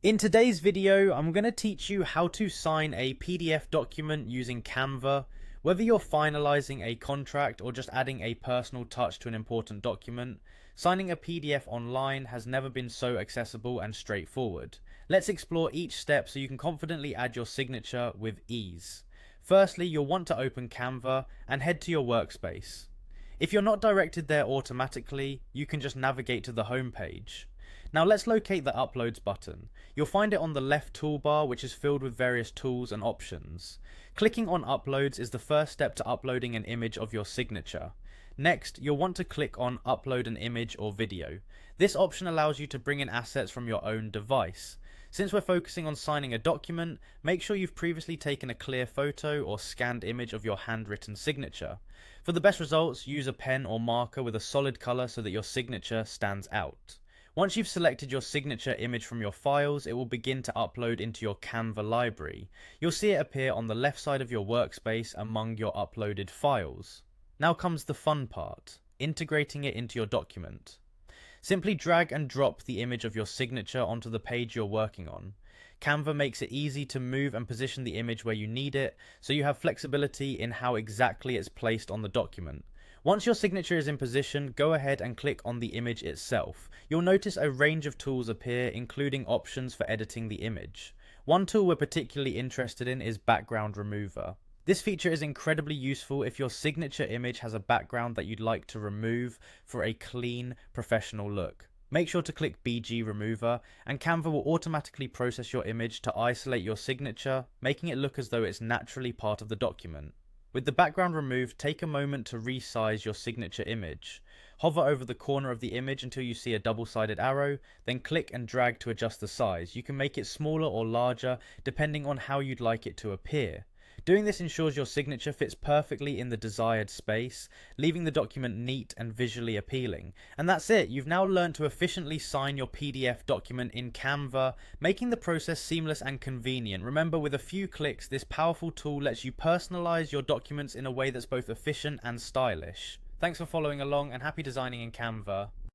In today's video, I'm going to teach you how to sign a PDF document using Canva. Whether you're finalizing a contract or just adding a personal touch to an important document, signing a PDF online has never been so accessible and straightforward. Let's explore each step so you can confidently add your signature with ease. Firstly, you'll want to open Canva and head to your workspace. If you're not directed there automatically, you can just navigate to the home page. Now let's locate the Uploads button. You'll find it on the left toolbar, which is filled with various tools and options. Clicking on Uploads is the first step to uploading an image of your signature. Next, you'll want to click on Upload an image or video. This option allows you to bring in assets from your own device. Since we're focusing on signing a document, make sure you've previously taken a clear photo or scanned image of your handwritten signature. For the best results, use a pen or marker with a solid color so that your signature stands out. Once you've selected your signature image from your files, it will begin to upload into your Canva library. You'll see it appear on the left side of your workspace among your uploaded files. Now comes the fun part, integrating it into your document. Simply drag and drop the image of your signature onto the page you're working on. Canva makes it easy to move and position the image where you need it, so you have flexibility in how exactly it's placed on the document. Once your signature is in position, go ahead and click on the image itself. You'll notice a range of tools appear, including options for editing the image. One tool we're particularly interested in is Background Remover. This feature is incredibly useful if your signature image has a background that you'd like to remove for a clean, professional look. Make sure to click BG Remover, and Canva will automatically process your image to isolate your signature, making it look as though it's naturally part of the document. With the background removed, take a moment to resize your signature image. Hover over the corner of the image until you see a double-sided arrow, then click and drag to adjust the size. You can make it smaller or larger depending on how you'd like it to appear. Doing this ensures your signature fits perfectly in the desired space, leaving the document neat and visually appealing. And that's it, you've now learned to efficiently sign your PDF document in Canva, making the process seamless and convenient. Remember, with a few clicks, this powerful tool lets you personalize your documents in a way that's both efficient and stylish. Thanks for following along, and happy designing in Canva.